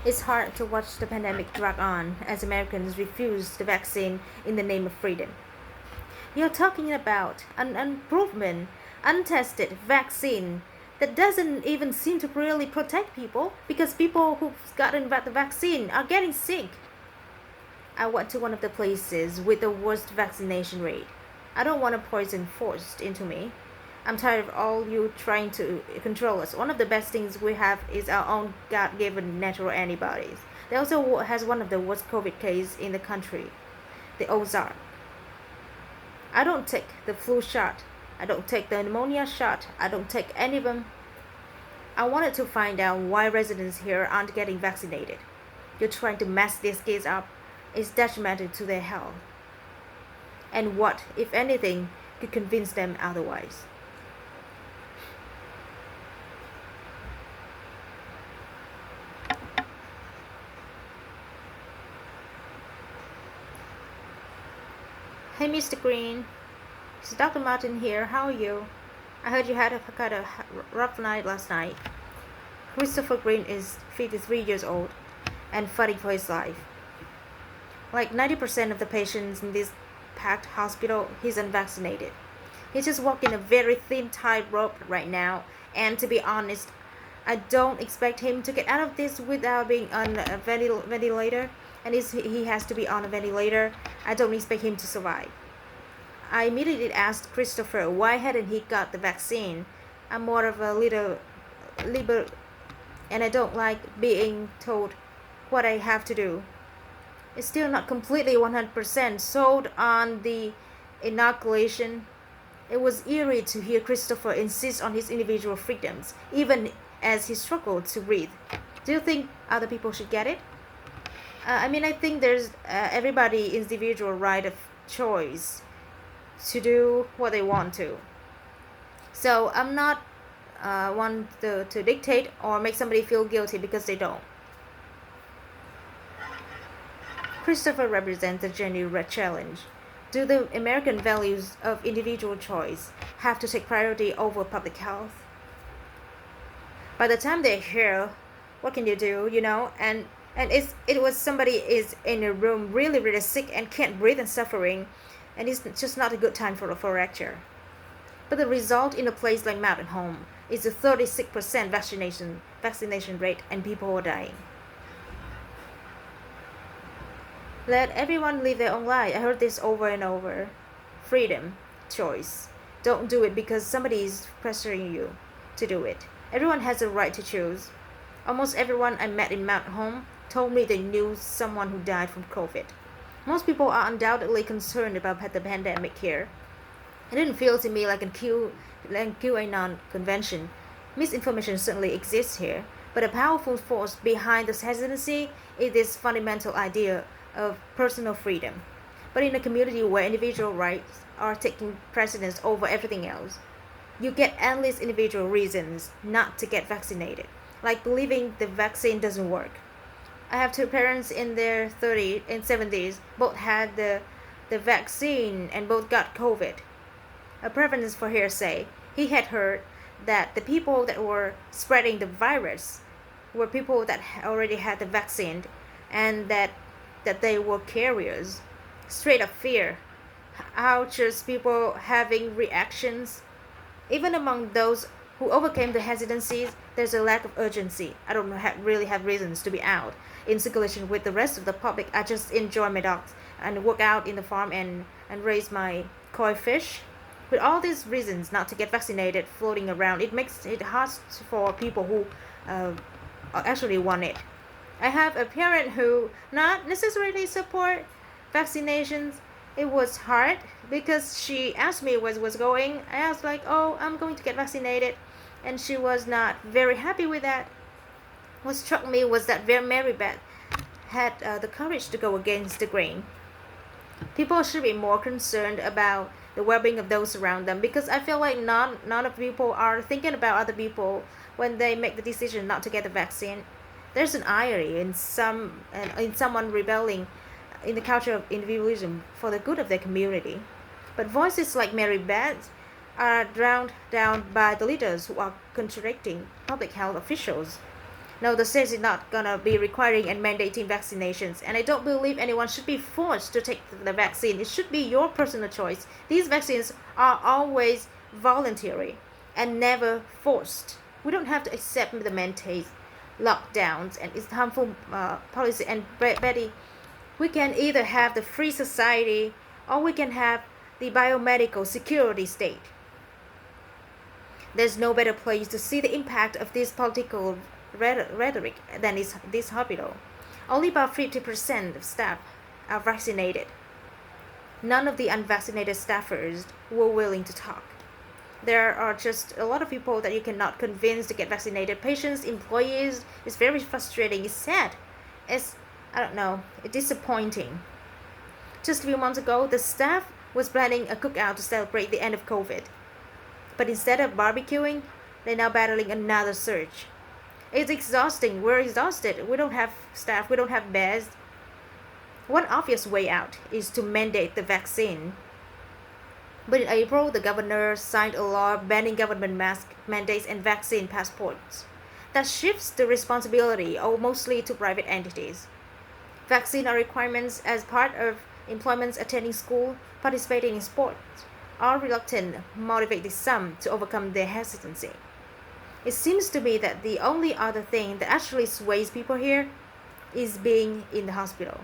It's hard to watch the pandemic drag on as Americans refuse the vaccine in the name of freedom. You're talking about an unproven, untested vaccine that doesn't even seem to really protect people because people who've gotten the vaccine are getting sick. I went to one of the places with the worst vaccination rate. I don't want a poison forced into me. I'm tired of all you trying to control us. One of the best things we have is our own God-given natural antibodies. They also has one of the worst COVID cases in the country, the Ozark. I don't take the flu shot. I don't take the pneumonia shot. I don't take any of them. I wanted to find out why residents here aren't getting vaccinated. You're trying to mess these kids up. It's detrimental to their health. And what, if anything, could convince them otherwise? Hey, Mr. Green. It's Dr. Martin here. How are you? I heard you had a rough night last night. Christopher Green is 53 years old and fighting for his life. Like 90% of the patients in this packed hospital, he's unvaccinated. He's just walking a very thin tightrope right now, and to be honest, I don't expect him to get out of this without being on a ventilator, and he has to be on a ventilator. I don't expect him to survive. I immediately asked Christopher why hadn't he got the vaccine. I'm more of a little liberal, and I don't like being told what I have to do. It's still not completely 100% sold on the inoculation. It was eerie to hear Christopher insist on his individual freedoms, even as he struggled to breathe. Do you think other people should get it? I think there's everybody individual right of choice to do what they want to. So I'm not one to dictate or make somebody feel guilty because they don't. Christopher represents the genuine challenge. Do the American values of individual choice have to take priority over public health? By the time they're here, what can you do, And it was somebody is in a room really sick and can't breathe and suffering, and it's just not a good time for a lecture. But the result in a place like Mountain Home is a 36% vaccination rate, and people are dying. Let everyone live their own life. I heard this over and over. Freedom, choice. Don't do it because somebody is pressuring you to do it. Everyone has a right to choose. Almost everyone I met in Mountain Home told me they knew someone who died from COVID. Most people are undoubtedly concerned about the pandemic here. It didn't feel to me like a QAnon convention. Misinformation certainly exists here, but a powerful force behind this hesitancy is this fundamental idea of personal freedom. But in a community where individual rights are taking precedence over everything else, you get endless individual reasons not to get vaccinated, like believing the vaccine doesn't work. I have two parents in their 30s and 70s, both had the vaccine and both got COVID. A preference for hearsay. He had heard that the people that were spreading the virus were people that already had the vaccine, and that they were carriers. Straight up fear. How just people having reactions. Even among those who overcame the hesitancies, there's a lack of urgency. I don't really have reasons to be out in circulation with the rest of the public. I just enjoy my dogs and work out in the farm and raise my koi fish. With all these reasons not to get vaccinated floating around, it makes it hard for people who actually want it. I have a parent who not necessarily support vaccinations. It was hard because she asked me what was going. I was like, oh, I'm going to get vaccinated. And she was not very happy with that. What struck me was that Mary Beth had the courage to go against the grain. People should be more concerned about the well-being of those around them, because I feel like none of people are thinking about other people when they make the decision not to get the vaccine. There's an irony in someone rebelling in the culture of individualism for the good of their community. But voices like Mary Beth are drowned down by the leaders who are contradicting public health officials. No, the state is not gonna be requiring and mandating vaccinations, and I don't believe anyone should be forced to take the vaccine. It should be your personal choice. These vaccines are always voluntary and never forced. We don't have to accept the mandates, lockdowns, and its harmful policy. And Betty, we can either have the free society or we can have the biomedical security state. There's no better place to see the impact of this political rhetoric than this hospital. Only about 50% of staff are vaccinated. None of the unvaccinated staffers were willing to talk. There are just a lot of people that you cannot convince to get vaccinated. Patients, employees, it's very frustrating. It's sad. It's, I don't know, it's disappointing. Just a few months ago, the staff was planning a cookout to celebrate the end of COVID. But instead of barbecuing, they're now battling another surge. It's exhausting. We're exhausted. We don't have staff. We don't have beds. One obvious way out is to mandate the vaccine. But in April, the governor signed a law banning government mask mandates and vaccine passports. That shifts the responsibility mostly to private entities. Vaccine are requirements as part of employment, attending school, participating in sports. Are reluctant motivated some to overcome their hesitancy. It seems to me that the only other thing that actually sways people here is being in the hospital.